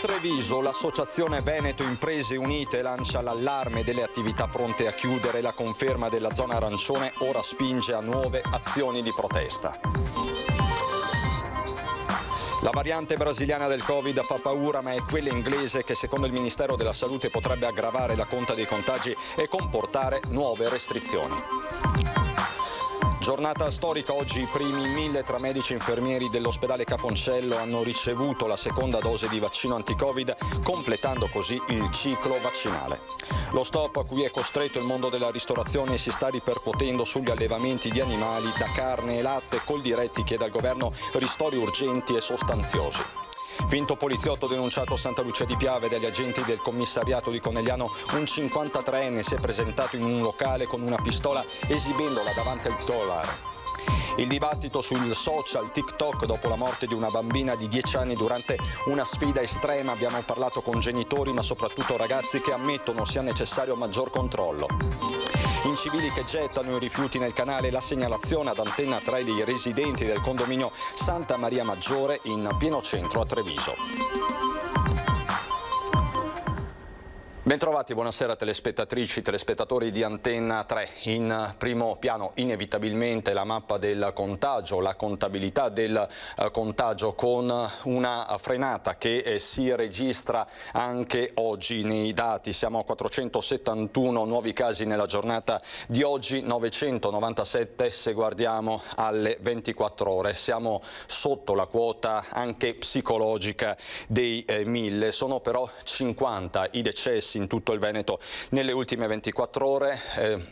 Treviso l'associazione Veneto Imprese Unite lancia l'allarme delle attività pronte a chiudere. La conferma della zona arancione ora spinge a nuove azioni di protesta. La variante brasiliana del Covid fa paura, ma è quella inglese che secondo il Ministero della Salute potrebbe aggravare la conta dei contagi e comportare nuove restrizioni. Giornata storica oggi, i primi 1000 tra medici e infermieri dell'ospedale Cafoncello hanno ricevuto la seconda dose di vaccino anti-Covid, completando così il ciclo vaccinale. Lo stop a cui è costretto il mondo della ristorazione si sta ripercuotendo sugli allevamenti di animali da carne e latte. Coldiretti chiede al governo ristori urgenti e sostanziosi. Finto poliziotto denunciato a Santa Lucia di Piave dagli agenti del commissariato di Conegliano, un 53enne si è presentato in un locale con una pistola esibendola davanti al titolare. Il dibattito sul social TikTok dopo la morte di una bambina di 10 anni durante una sfida estrema. Abbiamo parlato con genitori ma soprattutto ragazzi che ammettono sia necessario maggior controllo. Incivili che gettano i rifiuti nel canale, la segnalazione ad Antenna 3 dei residenti del condominio Santa Maria Maggiore in pieno centro a Treviso. Bentrovati, buonasera telespettatrici, telespettatori di Antenna 3. In primo piano inevitabilmente la mappa del contagio, la contabilità del contagio con una frenata che si registra anche oggi nei dati. Siamo a 471 nuovi casi nella giornata di oggi, 997 se guardiamo alle 24 ore. Siamo sotto la quota anche psicologica dei 1000, sono però 50 i decessi in tutto il Veneto nelle ultime 24 ore,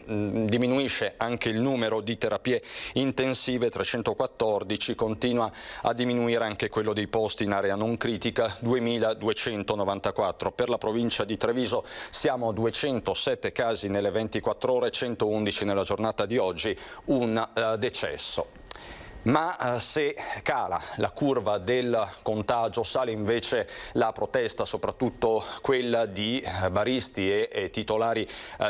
diminuisce anche il numero di terapie intensive, 314, continua a diminuire anche quello dei posti in area non critica, 2294. Per la provincia di Treviso siamo a 207 casi nelle 24 ore, 111 nella giornata di oggi, un decesso. Ma se cala la curva del contagio, sale invece la protesta, soprattutto quella di baristi e titolari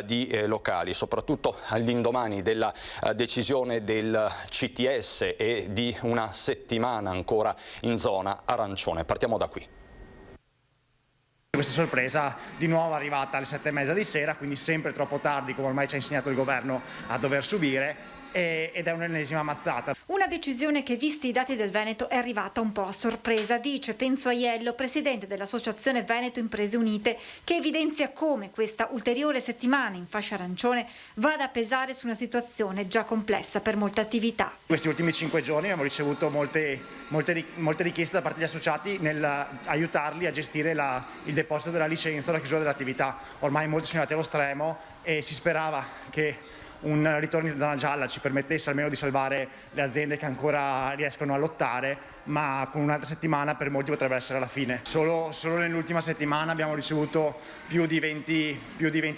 di locali, soprattutto all'indomani della decisione del CTS e di una settimana ancora in zona arancione. Partiamo da qui. Questa sorpresa di nuovo arrivata alle 7:30 di sera, quindi sempre troppo tardi, come ormai ci ha insegnato il governo a dover subire, ed è un'ennesima mazzata. Una decisione che, visti i dati del Veneto, è arrivata un po' a sorpresa, dice Penzo Aiello, presidente dell'Associazione Veneto Imprese Unite, che evidenzia come questa ulteriore settimana in fascia arancione vada a pesare su una situazione già complessa per molte attività. Questi ultimi 5 giorni abbiamo ricevuto molte richieste da parte degli associati nel aiutarli a gestire il deposito della licenza o la chiusura dell'attività. Ormai molti sono andati allo stremo e si sperava che un ritorno in zona gialla ci permettesse almeno di salvare le aziende che ancora riescono a lottare, ma con un'altra settimana per molti potrebbe essere la fine. Solo nell'ultima settimana abbiamo ricevuto più di 20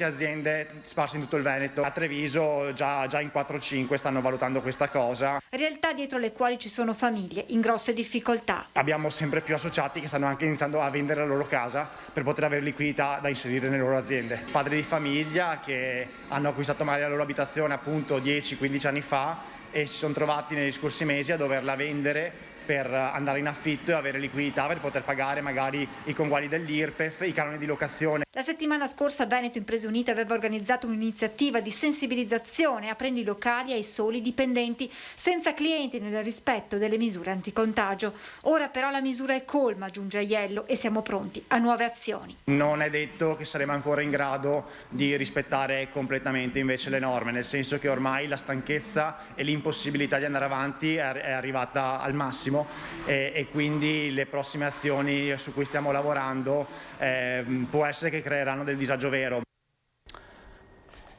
aziende sparse in tutto il Veneto. A Treviso già in 4-5 stanno valutando questa cosa. Realtà dietro le quali ci sono famiglie in grosse difficoltà. Abbiamo sempre più associati che stanno anche iniziando a vendere la loro casa per poter avere liquidità da inserire nelle loro aziende. Padri di famiglia che hanno acquistato magari la loro abitazione appunto 10-15 anni fa e si sono trovati negli scorsi mesi a doverla vendere per andare in affitto e avere liquidità per poter pagare magari i conguagli dell'IRPEF, i canoni di locazione. La settimana scorsa Veneto Imprese Unite aveva organizzato un'iniziativa di sensibilizzazione aprendo i locali ai soli dipendenti senza clienti nel rispetto delle misure anticontagio. Ora però la misura è colma, aggiunge Aiello, e siamo pronti a nuove azioni. Non è detto che saremo ancora in grado di rispettare completamente invece le norme, nel senso che ormai la stanchezza e l'impossibilità di andare avanti è arrivata al massimo. E quindi le prossime azioni su cui stiamo lavorando può essere che creeranno del disagio vero.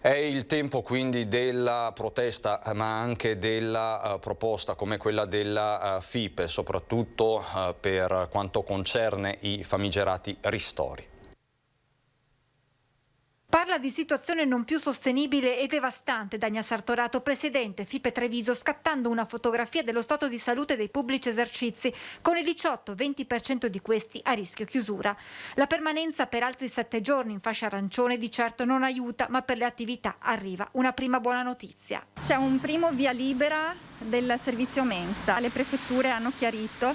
È il tempo quindi della protesta ma anche della proposta come quella della FIPE, soprattutto per quanto concerne i famigerati ristori. Parla di situazione non più sostenibile e devastante Dagna Sartorato, presidente FIPE Treviso, scattando una fotografia dello stato di salute dei pubblici esercizi, con il 18-20% di questi a rischio chiusura. La permanenza per altri 7 giorni in fascia arancione di certo non aiuta, ma per le attività arriva una prima buona notizia. C'è un primo via libera del servizio mensa. Le prefetture hanno chiarito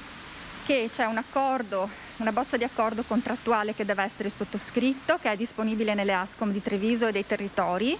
che c'è una bozza di accordo contrattuale che deve essere sottoscritto, che è disponibile nelle ASCOM di Treviso e dei territori,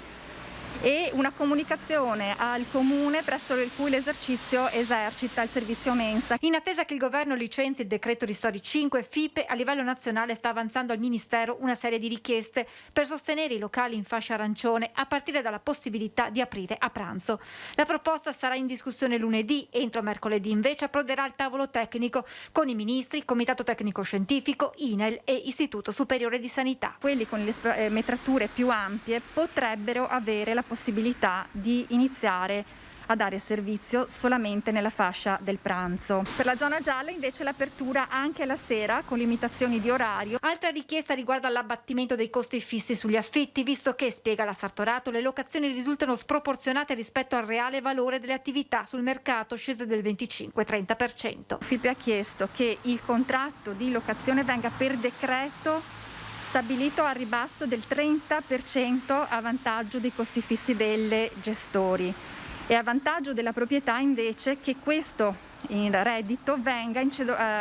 e una comunicazione al comune presso il cui l'esercizio esercita il servizio mensa. In attesa che il governo licenzi il decreto ristori 5, FIPE a livello nazionale sta avanzando al Ministero una serie di richieste per sostenere i locali in fascia arancione, a partire dalla possibilità di aprire a pranzo. La proposta sarà in discussione lunedì, entro mercoledì invece approderà al tavolo tecnico con i ministri, Comitato Tecnico Scientifico, INAIL e Istituto Superiore di Sanità. Quelli con le metrature più ampie potrebbero avere la possibilità di iniziare a dare servizio solamente nella fascia del pranzo. Per la zona gialla invece l'apertura anche la sera con limitazioni di orario. Altra richiesta riguarda l'abbattimento dei costi fissi sugli affitti, visto che, spiega la Sartorato, le locazioni risultano sproporzionate rispetto al reale valore delle attività sul mercato, scese del 25-30%. FIPE ha chiesto che il contratto di locazione venga per decreto stabilito al ribasso del 30% a vantaggio dei costi fissi delle gestori e a vantaggio della proprietà invece che questo in reddito venga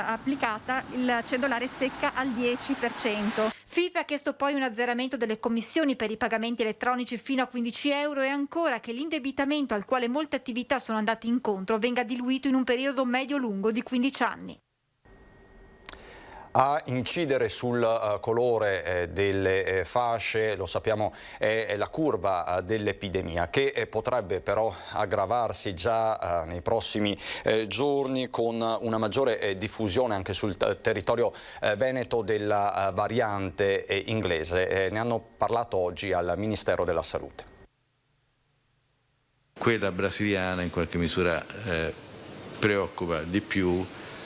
applicata il cedolare secca al 10%. FIPE ha chiesto poi un azzeramento delle commissioni per i pagamenti elettronici fino a 15 euro e ancora che l'indebitamento al quale molte attività sono andate incontro venga diluito in un periodo medio-lungo di 15 anni. A incidere sul colore delle fasce, lo sappiamo, è la curva dell'epidemia che potrebbe però aggravarsi già nei prossimi giorni con una maggiore diffusione anche sul territorio veneto della variante inglese. Ne hanno parlato oggi al Ministero della Salute. Quella brasiliana in qualche misura preoccupa di più,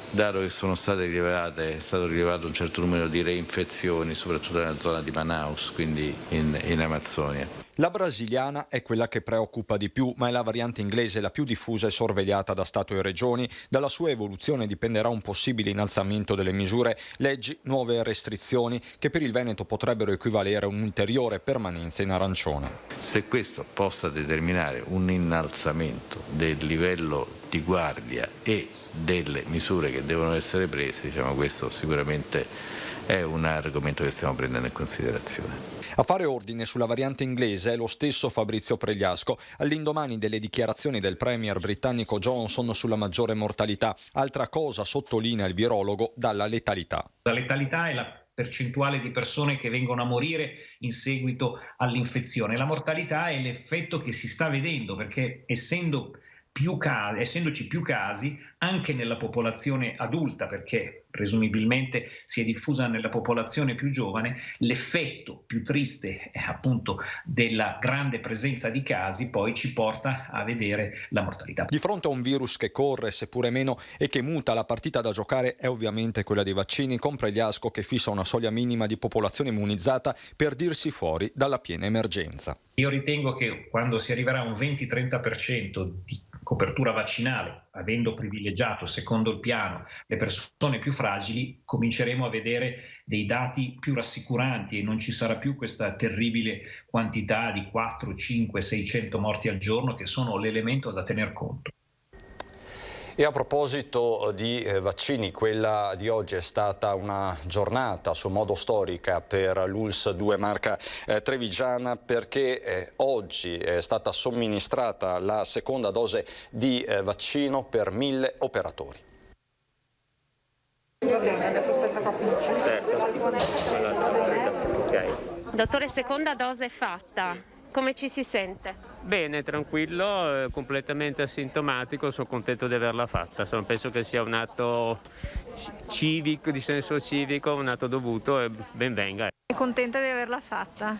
dato che è stato rilevato un certo numero di reinfezioni, soprattutto nella zona di Manaus, quindi in Amazzonia. La brasiliana è quella che preoccupa di più, ma è la variante inglese la più diffusa e sorvegliata da Stato e Regioni. Dalla sua evoluzione dipenderà un possibile innalzamento delle misure, leggi, nuove restrizioni che per il Veneto potrebbero equivalere a un'ulteriore permanenza in arancione. Se questo possa determinare un innalzamento del livello di guardia e delle misure che devono essere prese, diciamo, questo sicuramente è un argomento che stiamo prendendo in considerazione. A fare ordine sulla variante inglese è lo stesso Fabrizio Pregliasco, all'indomani delle dichiarazioni del premier britannico Johnson sulla maggiore mortalità. Altra cosa, sottolinea il virologo, dalla letalità. La letalità è la percentuale di persone che vengono a morire in seguito all'infezione. La mortalità è l'effetto che si sta vedendo, perché essendoci più casi anche nella popolazione adulta, perché presumibilmente si è diffusa nella popolazione più giovane, l'effetto più triste appunto della grande presenza di casi poi ci porta a vedere la mortalità. Di fronte a un virus che corre, seppure meno, e che muta, la partita da giocare è ovviamente quella dei vaccini, con Pregliasco che fissa una soglia minima di popolazione immunizzata per dirsi fuori dalla piena emergenza. Io ritengo che quando si arriverà a un 20-30% di copertura vaccinale, avendo privilegiato, secondo il piano, le persone più fragili, cominceremo a vedere dei dati più rassicuranti e non ci sarà più questa terribile quantità di 4, 5, 600 morti al giorno che sono l'elemento da tener conto. E a proposito di vaccini, quella di oggi è stata una giornata su modo storica per l'ULSS 2 Marca Trevigiana, perché oggi è stata somministrata la seconda dose di vaccino per 1000 operatori. Va bene, adesso aspetta Capucci. Ok. Dottore, seconda dose fatta. Come ci si sente? Bene, tranquillo, completamente asintomatico, sono contento di averla fatta. Penso che sia un atto civico, di senso civico, un atto dovuto e ben venga. Sono contenta di averla fatta,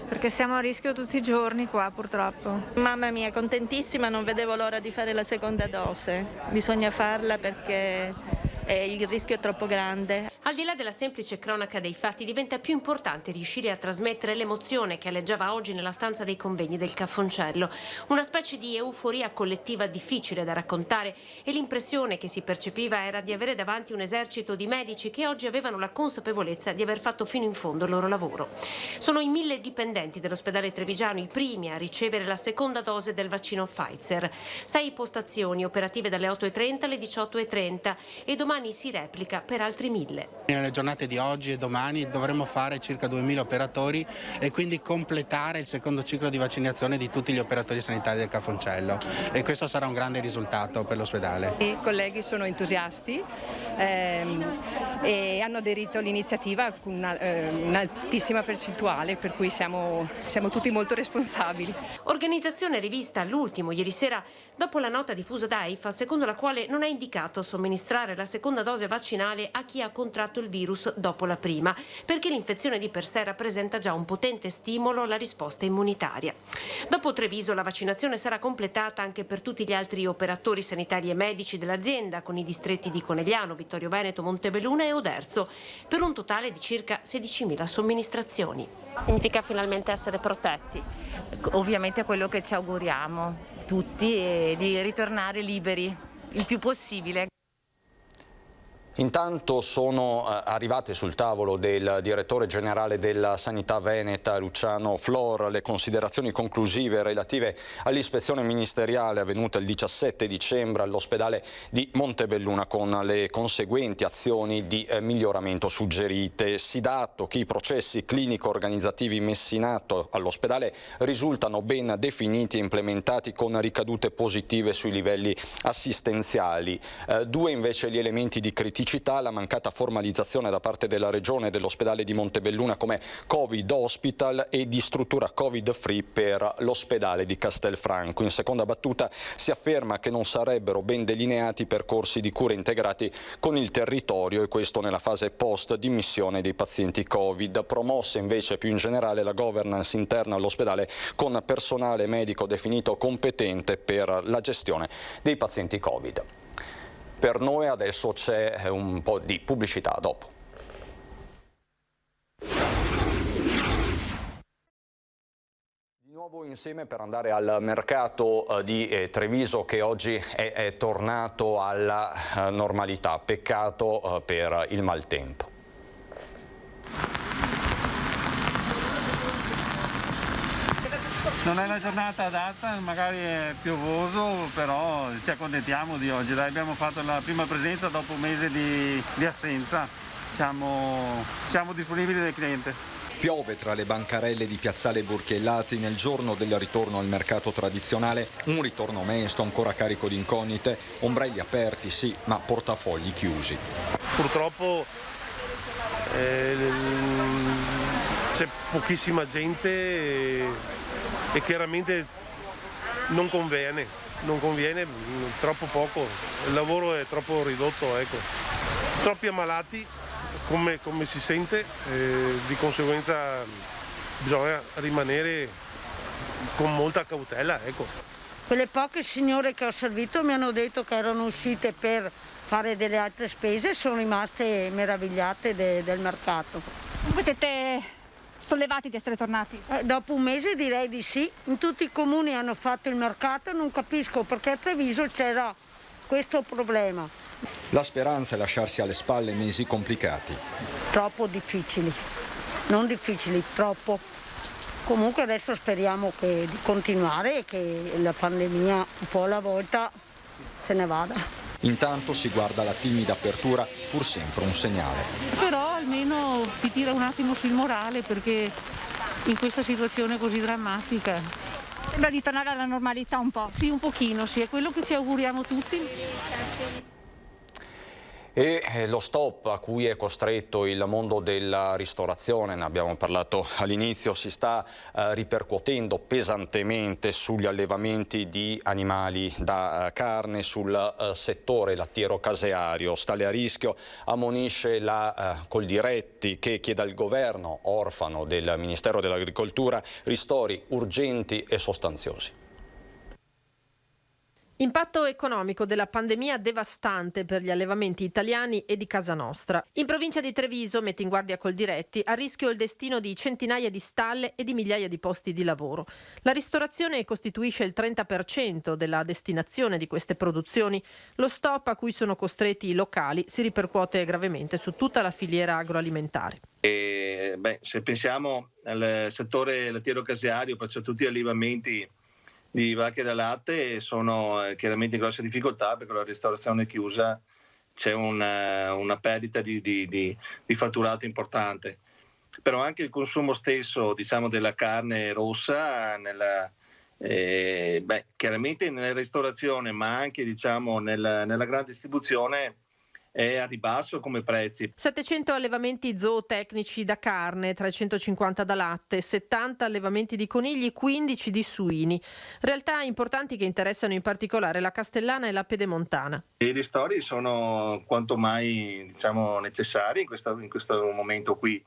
perché siamo a rischio tutti i giorni qua purtroppo. Mamma mia, contentissima, non vedevo l'ora di fare la seconda dose. Bisogna farla perché il rischio è troppo grande. Al di là della semplice cronaca dei fatti, diventa più importante riuscire a trasmettere l'emozione che alleggiava oggi nella stanza dei convegni del Caffoncello. Una specie di euforia collettiva difficile da raccontare, e l'impressione che si percepiva era di avere davanti un esercito di medici che oggi avevano la consapevolezza di aver fatto fino in fondo il loro lavoro. Sono i 1000 dipendenti dell'ospedale trevigiano i primi a ricevere la seconda dose del vaccino Pfizer. 6 postazioni operative dalle 8:30 alle 18:30 e domani domani si replica per altri 1.000. Nelle giornate di oggi e domani dovremo fare circa 2.000 operatori e quindi completare il secondo ciclo di vaccinazione di tutti gli operatori sanitari del Cafoncello, e questo sarà un grande risultato per l'ospedale. I colleghi sono entusiasti e hanno aderito all'iniziativa con un'altissima percentuale, per cui siamo tutti molto responsabili. Organizzazione rivista all'ultimo ieri sera dopo la nota diffusa da AIFA, secondo la quale non è indicato somministrare la seconda dose vaccinale a chi ha contratto il virus dopo la prima, perché l'infezione di per sé rappresenta già un potente stimolo alla risposta immunitaria. Dopo Treviso la vaccinazione sarà completata anche per tutti gli altri operatori sanitari e medici dell'azienda, con i distretti di Conegliano, Vittorio Veneto, Montebelluna e Oderzo, per un totale di circa 16.000 somministrazioni. Significa finalmente essere protetti. Ovviamente è quello che ci auguriamo tutti, di ritornare liberi il più possibile. Intanto sono arrivate sul tavolo del direttore generale della Sanità Veneta, Luciano Flor, le considerazioni conclusive relative all'ispezione ministeriale avvenuta il 17 dicembre all'ospedale di Montebelluna, con le conseguenti azioni di miglioramento suggerite. Si dà atto che i processi clinico-organizzativi messi in atto all'ospedale risultano ben definiti e implementati con ricadute positive sui livelli assistenziali. Due invece gli elementi di criticità: la mancata formalizzazione da parte della Regione dell'ospedale di Montebelluna come Covid Hospital e di struttura Covid Free per l'ospedale di Castelfranco. In seconda battuta si afferma che non sarebbero ben delineati percorsi di cura integrati con il territorio, e questo nella fase post dimissione dei pazienti Covid. Promossa invece più in generale la governance interna all'ospedale, con personale medico definito competente per la gestione dei pazienti Covid. Per noi adesso c'è un po' di pubblicità dopo. Di nuovo insieme per andare al mercato di Treviso, che oggi è tornato alla normalità. Peccato per il maltempo. Non è una giornata adatta, magari è piovoso, però ci accontentiamo di oggi. Dai, abbiamo fatto la prima presenza dopo un mese di assenza, siamo disponibili del cliente. Piove tra le bancarelle di Piazzale Burchiellati nel giorno del ritorno al mercato tradizionale, un ritorno mesto ancora carico di incognite, ombrelli aperti sì, ma portafogli chiusi. Purtroppo c'è pochissima gente e chiaramente non conviene, troppo poco, il lavoro è troppo ridotto, ecco. Troppi ammalati, come si sente, di conseguenza bisogna rimanere con molta cautela, ecco. Quelle poche signore che ho servito mi hanno detto che erano uscite per fare delle altre spese e sono rimaste meravigliate del mercato. Comunque siete sollevati di essere tornati? Dopo un mese direi di sì. In tutti i comuni hanno fatto il mercato, non capisco perché a Treviso c'era questo problema. La speranza è lasciarsi alle spalle mesi complicati. Troppo difficili, non difficili, troppo. Comunque adesso speriamo di continuare e che la pandemia un po' alla volta se ne vada. Intanto si guarda la timida apertura, pur sempre un segnale. Però almeno ti tira un attimo sul morale, perché in questa situazione così drammatica. Sembra di tornare alla normalità un po'. Sì, un pochino, sì, è quello che ci auguriamo tutti. E lo stop a cui è costretto il mondo della ristorazione, ne abbiamo parlato all'inizio, si sta ripercuotendo pesantemente sugli allevamenti di animali da carne, sul settore lattiero-caseario. Stalle a rischio, ammonisce la Coldiretti, che chiede al governo, orfano del Ministero dell'Agricoltura, ristori urgenti e sostanziosi. Impatto economico della pandemia devastante per gli allevamenti italiani e di casa nostra. In provincia di Treviso, mette in guardia Coldiretti, a rischio il destino di centinaia di stalle e di migliaia di posti di lavoro. La ristorazione costituisce il 30% della destinazione di queste produzioni. Lo stop a cui sono costretti i locali si ripercuote gravemente su tutta la filiera agroalimentare. Se pensiamo al settore lattiero-caseario, perciò tutti gli allevamenti di vacche da latte sono chiaramente in grossa difficoltà perché la ristorazione è chiusa c'è una perdita di fatturato importante. Però anche il consumo stesso, diciamo, della carne rossa chiaramente nella ristorazione, ma anche, diciamo, nella grande distribuzione è a ribasso come prezzi. 700 allevamenti zootecnici da carne, 350 da latte, 70 allevamenti di conigli, 15 di suini. Realtà importanti che interessano in particolare la Castellana e la Pedemontana. I ristori sono quanto mai, diciamo, necessari in questo momento qui,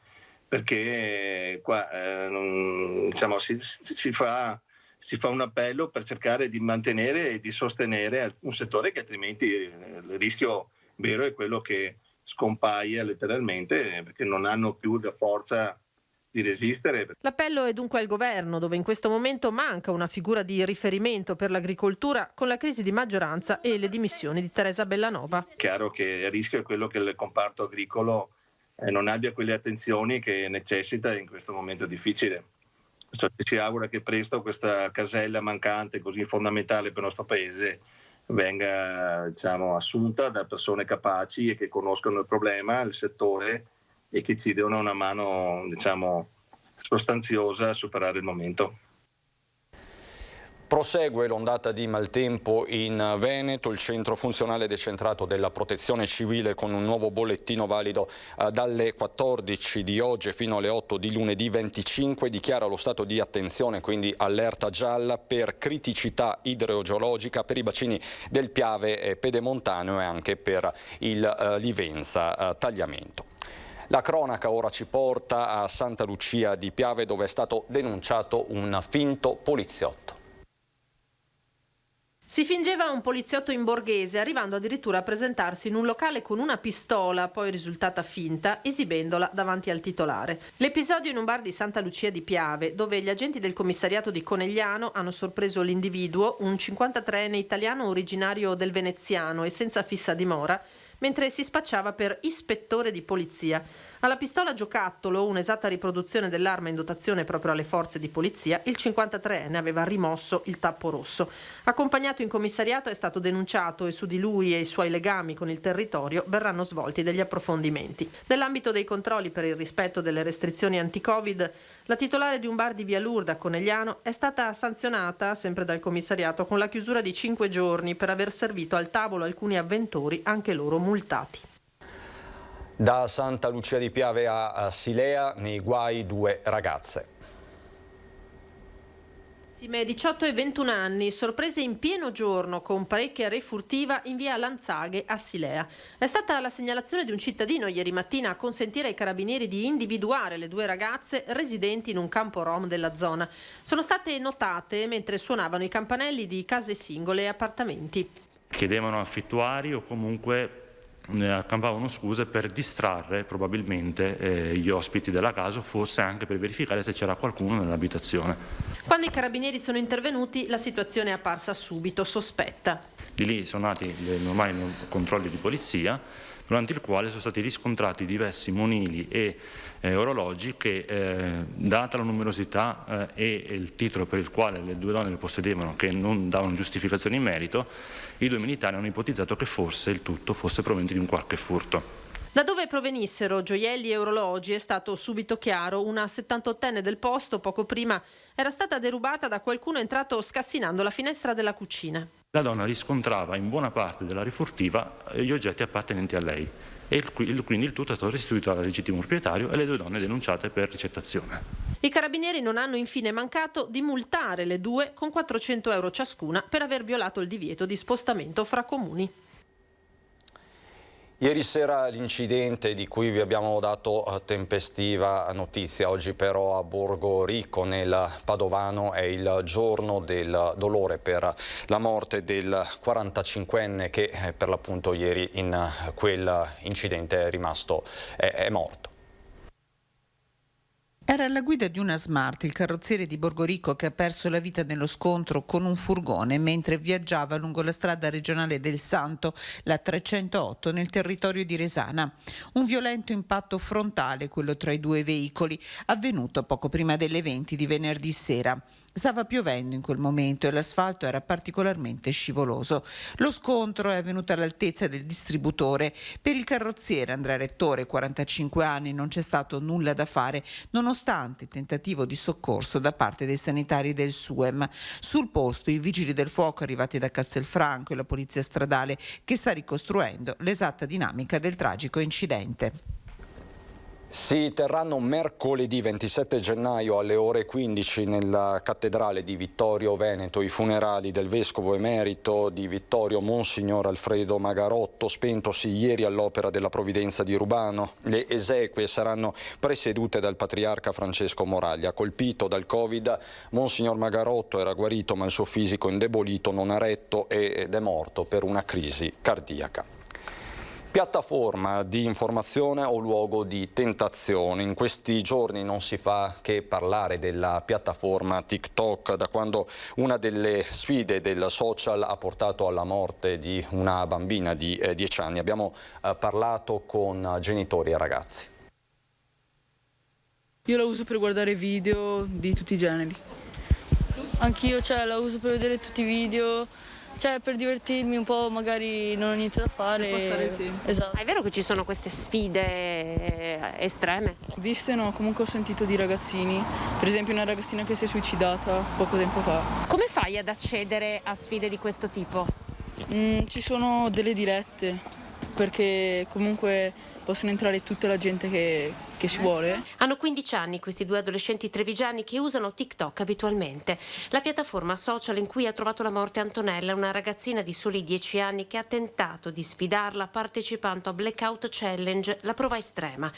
perché qua diciamo, si fa un appello per cercare di mantenere e di sostenere un settore che altrimenti il rischio vero è quello che scompaia letteralmente, perché non hanno più la forza di resistere. L'appello è dunque al governo, dove in questo momento manca una figura di riferimento per l'agricoltura, con la crisi di maggioranza e le dimissioni di Teresa Bellanova. Chiaro che il rischio è quello che il comparto agricolo non abbia quelle attenzioni che necessita in questo momento difficile. Si augura che presto questa casella mancante, così fondamentale per il nostro paese, venga, diciamo, assunta da persone capaci e che conoscono il problema, il settore, e che ci diano una mano, diciamo, sostanziosa a superare il momento. Prosegue l'ondata di maltempo in Veneto, il centro funzionale decentrato della protezione civile con un nuovo bollettino valido dalle 14 di oggi fino alle 8 di lunedì 25 dichiara lo stato di attenzione, quindi allerta gialla per criticità idrogeologica per i bacini del Piave Pedemontano e anche per il Livenza Tagliamento. La cronaca ora ci porta a Santa Lucia di Piave, dove è stato denunciato un finto poliziotto. Si fingeva un poliziotto in borghese, arrivando addirittura a presentarsi in un locale con una pistola, poi risultata finta, esibendola davanti al titolare. L'episodio in un bar di Santa Lucia di Piave, dove gli agenti del commissariato di Conegliano hanno sorpreso l'individuo, un 53enne italiano originario del Veneziano e senza fissa dimora, mentre si spacciava per ispettore di polizia. Alla pistola giocattolo, un'esatta riproduzione dell'arma in dotazione proprio alle forze di polizia, il 53enne aveva rimosso il tappo rosso. Accompagnato in commissariato è stato denunciato e su di lui e i suoi legami con il territorio verranno svolti degli approfondimenti. Nell'ambito dei controlli per il rispetto delle restrizioni anti-Covid, la titolare di un bar di Via Lourdes a Conegliano è stata sanzionata, sempre dal commissariato, con la chiusura di 5 giorni per aver servito al tavolo alcuni avventori, anche loro multati. Da Santa Lucia di Piave a Silea, nei guai 2 ragazze. 18 e 21 anni, sorprese in pieno giorno con parecchia refurtiva in via Lanzaghe a Silea. È stata la segnalazione di un cittadino ieri mattina a consentire ai carabinieri di individuare le 2 ragazze residenti in un campo rom della zona. Sono state notate mentre suonavano i campanelli di case singole e appartamenti. Chiedevano affittuari o comunque accampavano scuse per distrarre probabilmente gli ospiti della casa, forse anche per verificare se c'era qualcuno nell'abitazione. Quando i carabinieri sono intervenuti, la situazione è apparsa subito sospetta. Di lì sono nati i normali controlli di polizia, durante il quale sono stati riscontrati diversi monili e orologi che, data la numerosità e il titolo per il quale le 2 donne le possedevano, che non davano giustificazione in merito, i 2 militari hanno ipotizzato che forse il tutto fosse proveniente di un qualche furto. Da dove provenissero gioielli e orologi è stato subito chiaro. Una 78enne del posto poco prima era stata derubata da qualcuno entrato scassinando la finestra della cucina. La donna riscontrava in buona parte della rifurtiva gli oggetti appartenenti a lei e quindi il tutto è stato restituito al legittimo proprietario e le 2 donne denunciate per ricettazione. I carabinieri non hanno infine mancato di multare le 2 con 400 euro ciascuna per aver violato il divieto di spostamento fra comuni. Ieri sera l'incidente di cui vi abbiamo dato tempestiva notizia, oggi però a Borgo Rico nel Padovano è il giorno del dolore per la morte del 45enne che per l'appunto ieri in quel incidente è morto. Era alla guida di una Smart il carrozziere di Borgorico che ha perso la vita nello scontro con un furgone mentre viaggiava lungo la strada regionale del Santo, la 308, nel territorio di Resana. Un violento impatto frontale, quello tra i due veicoli, avvenuto poco prima delle 20 di venerdì sera. Stava piovendo in quel momento e l'asfalto era particolarmente scivoloso. Lo scontro è avvenuto all'altezza del distributore. Per il carrozziere Andrea Rettore, 45 anni, non c'è stato nulla da fare, nonostante il tentativo di soccorso da parte dei sanitari del SUEM. Sul posto i vigili del fuoco arrivati da Castelfranco e la polizia stradale che sta ricostruendo l'esatta dinamica del tragico incidente. Si terranno mercoledì 27 gennaio alle ore 15 nella cattedrale di Vittorio Veneto i funerali del vescovo emerito di Vittorio Monsignor Alfredo Magarotto, spentosi ieri all'Opera della Provvidenza di Rubano. Le esequie saranno presiedute dal patriarca Francesco Moraglia. Colpito dal Covid, Monsignor Magarotto era guarito ma il suo fisico indebolito non ha retto ed è morto per una crisi cardiaca. Piattaforma di informazione o luogo di tentazione? In questi giorni non si fa che parlare della piattaforma TikTok da quando una delle sfide del social ha portato alla morte di una bambina di 10 anni. Abbiamo parlato con genitori e ragazzi. Io la uso per guardare video di tutti i generi. Anch'io la uso per vedere tutti i video. Per divertirmi un po', magari non ho niente da fare. Per passare il tempo. Esatto. È vero che ci sono queste sfide estreme? Viste no, comunque ho sentito di ragazzini, per esempio una ragazzina che si è suicidata poco tempo fa. Come fai ad accedere a sfide di questo tipo? Ci sono delle dirette, perché comunque possono entrare tutta la gente che si vuole. Hanno 15 anni questi due adolescenti trevigiani che usano TikTok abitualmente. La piattaforma social in cui ha trovato la morte Antonella, una ragazzina di soli 10 anni che ha tentato di sfidarla partecipando a Blackout Challenge, la prova estrema.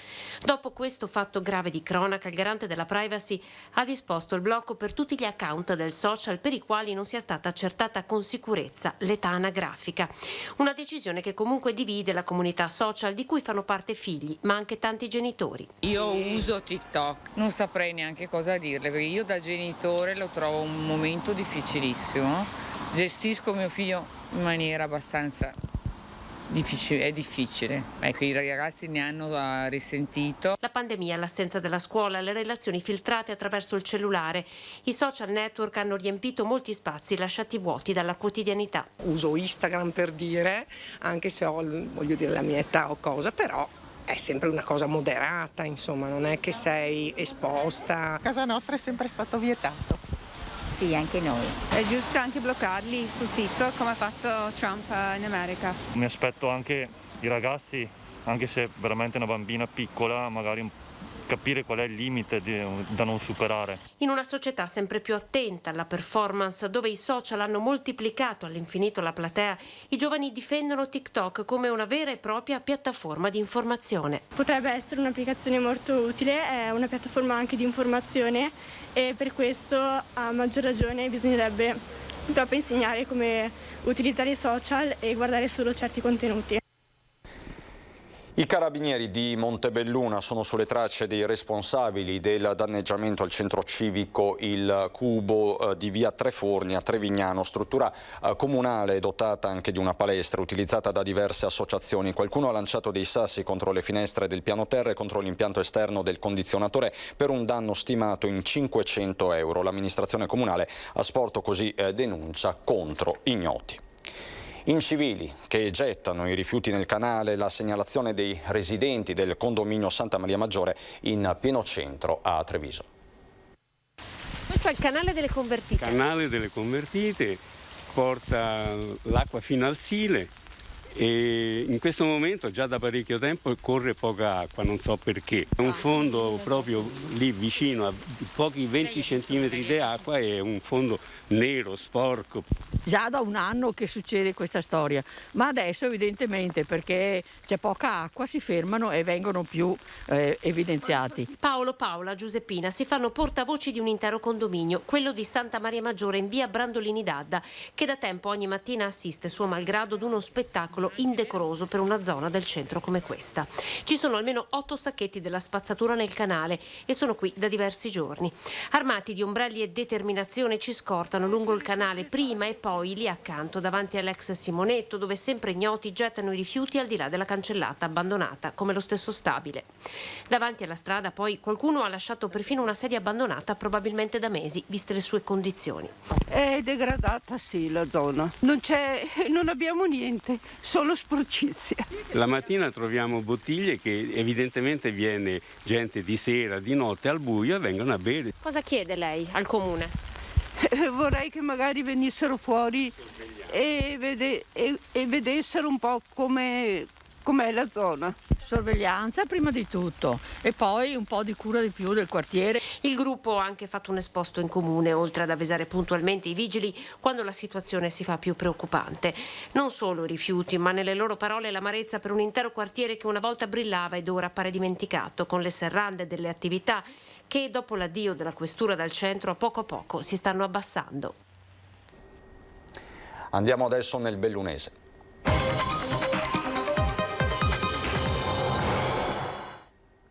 Dopo questo fatto grave di cronaca, il garante della privacy ha disposto il blocco per tutti gli account del social per i quali non sia stata accertata con sicurezza l'età anagrafica. Una decisione che comunque divide la comunità social di cui fanno parte figli, ma anche tanti genitori. Io uso TikTok, non saprei neanche cosa dirle, perché io da genitore lo trovo un momento difficilissimo. Gestisco mio figlio in maniera abbastanza difficile, è difficile. Ecco, i ragazzi ne hanno risentito. La pandemia, l'assenza della scuola, le relazioni filtrate attraverso il cellulare, i social network hanno riempito molti spazi lasciati vuoti dalla quotidianità. Uso Instagram per dire, anche se ho, voglio dire, la mia età o cosa, però è sempre una cosa moderata, insomma, non è che sei esposta. A casa nostra è sempre stato vietato. Sì, anche noi. È giusto anche bloccarli sul sito come ha fatto Trump in America. Mi aspetto anche i ragazzi, anche se veramente una bambina piccola, magari capire qual è il limite da non superare. In una società sempre più attenta alla performance, dove i social hanno moltiplicato all'infinito la platea, i giovani difendono TikTok come una vera e propria piattaforma di informazione. Potrebbe essere un'applicazione molto utile, è una piattaforma anche di informazione e per questo a maggior ragione bisognerebbe proprio insegnare come utilizzare i social e guardare solo certi contenuti. I carabinieri di Montebelluna sono sulle tracce dei responsabili del danneggiamento al centro civico Il Cubo di via Treforni a Trevignano, struttura comunale dotata anche di una palestra utilizzata da diverse associazioni. Qualcuno ha lanciato dei sassi contro le finestre del piano terra e contro l'impianto esterno del condizionatore per un danno stimato in 500 euro. L'amministrazione comunale ha sporto così denuncia contro ignoti. Incivili che gettano i rifiuti nel canale, la segnalazione dei residenti del condominio Santa Maria Maggiore in pieno centro a Treviso. Questo è il canale delle convertite. Il canale delle convertite porta l'acqua fino al Sile e in questo momento già da parecchio tempo corre poca acqua, non so perché. È un fondo proprio lì vicino a pochi 20 centimetri di acqua, è un fondo nero, sporco. Già da un anno che succede questa storia, ma adesso evidentemente perché c'è poca acqua si fermano e vengono più evidenziati. Paolo, Paola, Giuseppina si fanno portavoci di un intero condominio, quello di Santa Maria Maggiore in via Brandolini d'Adda, che da tempo ogni mattina assiste suo malgrado ad uno spettacolo indecoroso per una zona del centro come questa. Ci sono almeno 8 sacchetti della spazzatura nel canale e sono qui da diversi giorni. Armati di ombrelli e determinazione ci scortano lungo il canale prima e poi lì accanto davanti all'ex Simonetto, dove sempre ignoti gettano i rifiuti al di là della cancellata abbandonata come lo stesso stabile. Davanti alla strada poi qualcuno ha lasciato perfino una sedia abbandonata probabilmente da mesi, viste le sue condizioni. È degradata sì la zona, non abbiamo niente, solo sporcizia. La mattina troviamo bottiglie che evidentemente viene gente di sera, di notte al buio e vengono a bere. Cosa chiede lei al comune? Vorrei che magari venissero fuori e vedessero un po' com'è la zona. Sorveglianza prima di tutto e poi un po' di cura di più del quartiere. Il gruppo ha anche fatto un esposto in comune, oltre ad avvisare puntualmente i vigili quando la situazione si fa più preoccupante. Non solo i rifiuti, ma nelle loro parole l'amarezza per un intero quartiere che una volta brillava ed ora appare dimenticato, con le serrande delle attività che dopo l'addio della questura dal centro a poco si stanno abbassando. Andiamo adesso nel Bellunese.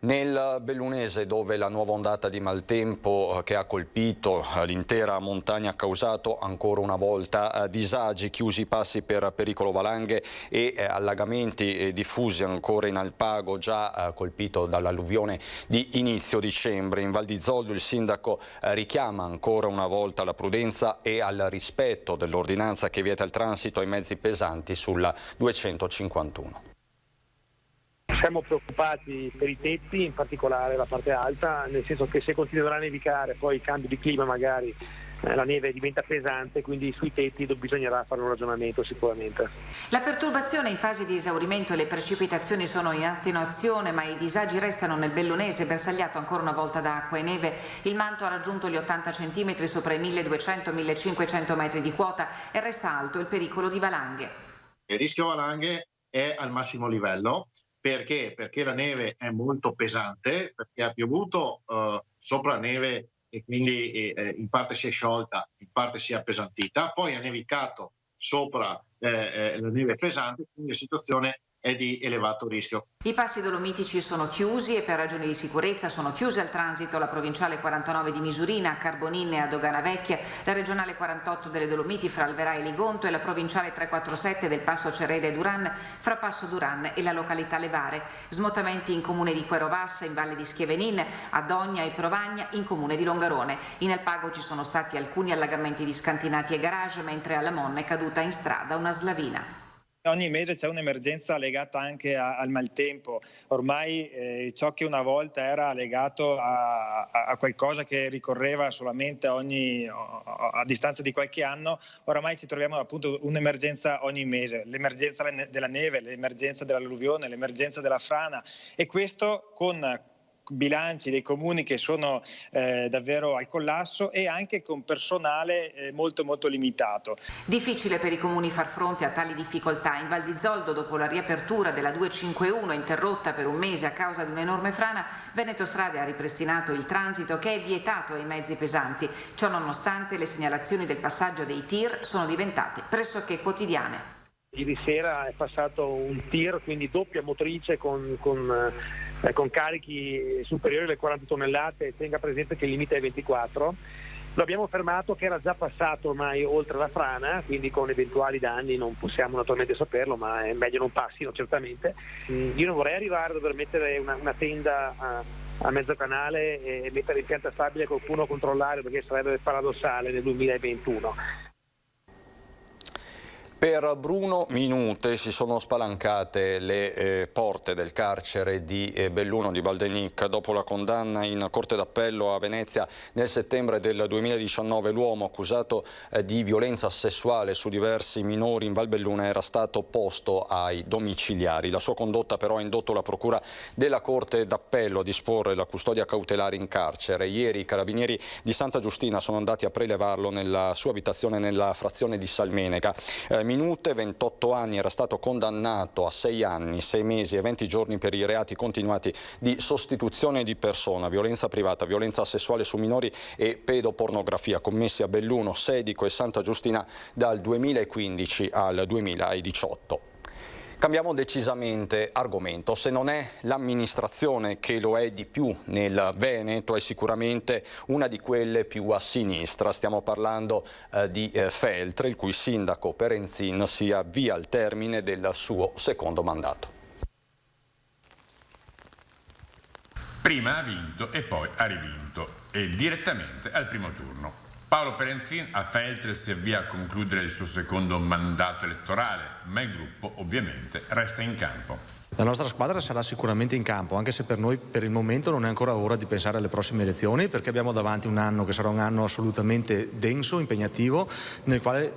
Nel Bellunese, dove la nuova ondata di maltempo che ha colpito l'intera montagna ha causato ancora una volta disagi, chiusi i passi per pericolo valanghe e allagamenti diffusi ancora in Alpago, già colpito dall'alluvione di inizio dicembre. In Val di Zoldo il sindaco richiama ancora una volta alla prudenza e al rispetto dell'ordinanza che vieta il transito ai mezzi pesanti sulla 251. Siamo preoccupati per i tetti, in particolare la parte alta, nel senso che se continuerà a nevicare, poi il cambio di clima magari la neve diventa pesante, quindi sui tetti bisognerà fare un ragionamento sicuramente. La perturbazione è in fase di esaurimento e le precipitazioni sono in attenuazione, ma i disagi restano nel Bellunese, bersagliato ancora una volta da acqua e neve. Il manto ha raggiunto gli 80 cm sopra i 1200-1500 metri di quota e resta alto il pericolo di valanghe. Il rischio valanghe è al massimo livello. Perché? Perché la neve è molto pesante, perché ha piovuto sopra neve e quindi in parte si è sciolta, in parte si è appesantita, poi ha nevicato sopra la neve pesante, quindi la situazione è di elevato rischio. I passi dolomitici sono chiusi e per ragioni di sicurezza sono chiuse al transito la provinciale 49 di Misurina, Carbonin e a Dogana Vecchia, la regionale 48 delle Dolomiti fra Alverà e Ligonto e la provinciale 347 del Passo Cereda e Duran fra Passo Duran e la località Levare. Smotamenti in comune di Querovassa, in Valle di Schievenin, a Dogna e Provagna, in comune di Longarone. In Alpago ci sono stati alcuni allagamenti di scantinati e garage, mentre alla Monna è caduta in strada una slavina. Ogni mese c'è un'emergenza legata anche al maltempo. Ormai ciò che una volta era legato a qualcosa che ricorreva solamente a distanza di qualche anno, oramai ci troviamo appunto un'emergenza ogni mese. L'emergenza della neve, l'emergenza dell'alluvione, l'emergenza della frana, e questo con bilanci dei comuni che sono davvero al collasso e anche con personale molto limitato. Difficile per i comuni far fronte a tali difficoltà. In Val di Zoldo, dopo la riapertura della 251 interrotta per un mese a causa di un'enorme frana, Veneto Strade ha ripristinato il transito che è vietato ai mezzi pesanti. Ciò nonostante le segnalazioni del passaggio dei tir sono diventate pressoché quotidiane. Ieri sera è passato un tir, quindi doppia motrice con carichi superiori alle 40 tonnellate, tenga presente che il limite è 24. Lo abbiamo fermato che era già passato ormai oltre la frana, quindi con eventuali danni non possiamo naturalmente saperlo, ma è meglio non passino certamente. Io non vorrei arrivare a dover mettere una tenda a mezzo canale e mettere in pianta stabile qualcuno a controllare, perché sarebbe paradossale nel 2021. Per Bruno Minute si sono spalancate le porte del carcere di Belluno di Baldenic dopo la condanna in Corte d'Appello a Venezia nel settembre del 2019. L'uomo accusato di violenza sessuale su diversi minori in Val Belluna era stato posto ai domiciliari. La sua condotta però ha indotto la Procura della Corte d'Appello a disporre la custodia cautelare in carcere. Ieri i carabinieri di Santa Giustina sono andati a prelevarlo nella sua abitazione nella frazione di Salmenega. Minute, 28 anni, era stato condannato a 6 anni, 6 mesi e 20 giorni per i reati continuati di sostituzione di persona, violenza privata, violenza sessuale su minori e pedopornografia commessi a Belluno, Sedico e Santa Giustina dal 2015 al 2018. Cambiamo decisamente argomento. Se non è l'amministrazione che lo è di più nel Veneto, è sicuramente una di quelle più a sinistra. Stiamo parlando di Feltre, il cui sindaco Perenzin si avvia al termine del suo secondo mandato. Prima ha vinto e poi ha rivinto, e direttamente al primo turno. Paolo Perenzin a Feltre si avvia a concludere il suo secondo mandato elettorale, ma il gruppo ovviamente resta in campo. La nostra squadra sarà sicuramente in campo, anche se per noi per il momento non è ancora ora di pensare alle prossime elezioni, perché abbiamo davanti un anno che sarà un anno assolutamente denso, impegnativo, nel quale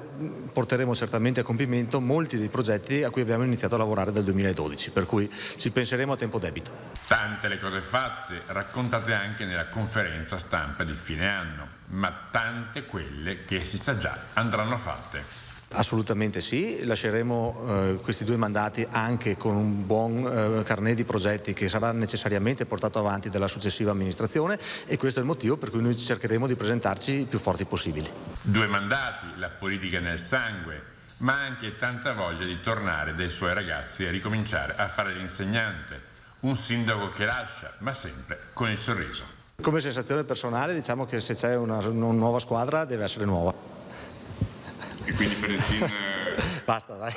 porteremo certamente a compimento molti dei progetti a cui abbiamo iniziato a lavorare dal 2012, per cui ci penseremo a tempo debito. Tante le cose fatte, raccontate anche nella conferenza stampa di fine anno, ma tante quelle che si sa già andranno fatte. Assolutamente sì, lasceremo questi 2 mandati anche con un buon carnet di progetti che sarà necessariamente portato avanti dalla successiva amministrazione, e questo è il motivo per cui noi cercheremo di presentarci il più forti possibili. 2 mandati, la politica nel sangue, ma anche tanta voglia di tornare dai suoi ragazzi e ricominciare a fare l'insegnante, un sindaco che lascia, ma sempre con il sorriso. Come sensazione personale diciamo che se c'è una nuova squadra deve essere nuova. E quindi Perenzin... Basta, dai.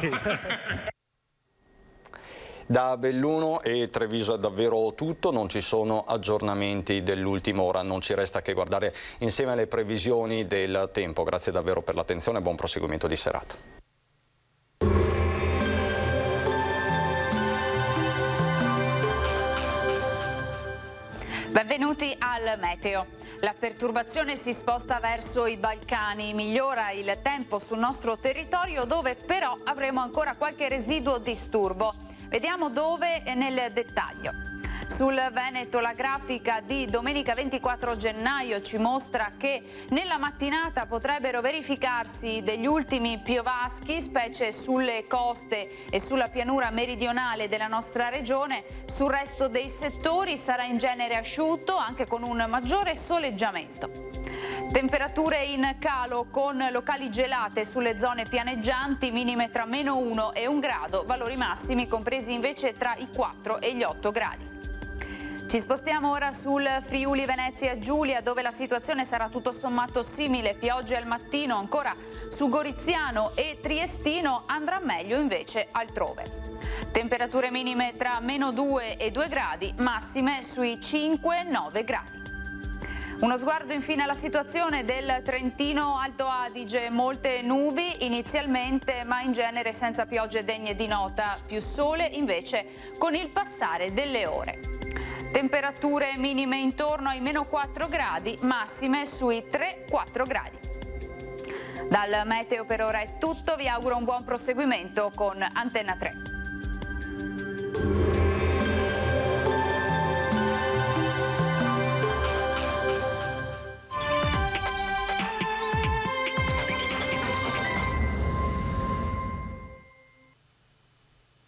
Da Belluno e Treviso è davvero tutto, non ci sono aggiornamenti dell'ultima ora, non ci resta che guardare insieme alle previsioni del tempo. Grazie davvero per l'attenzione e buon proseguimento di serata. Benvenuti al meteo. La perturbazione si sposta verso i Balcani, migliora il tempo sul nostro territorio, dove però avremo ancora qualche residuo disturbo. Vediamo dove nel dettaglio. Sul Veneto la grafica di domenica 24 gennaio ci mostra che nella mattinata potrebbero verificarsi degli ultimi piovaschi, specie sulle coste e sulla pianura meridionale della nostra regione. Sul resto dei settori sarà in genere asciutto, anche con un maggiore soleggiamento. Temperature in calo con locali gelate sulle zone pianeggianti, minime tra -1 e 1 grado, valori massimi compresi invece tra i 4 e gli 8 gradi. Ci spostiamo ora sul Friuli Venezia Giulia, dove la situazione sarà tutto sommato simile, piogge al mattino ancora su Goriziano e Triestino, andrà meglio invece altrove. Temperature minime tra -2 e 2 gradi, massime sui 5-9 gradi. Uno sguardo infine alla situazione del Trentino Alto Adige, molte nubi inizialmente ma in genere senza piogge degne di nota, più sole invece con il passare delle ore. Temperature minime intorno ai -4 gradi, massime sui 3-4 gradi. Dal meteo per ora è tutto, vi auguro un buon proseguimento con Antenna 3.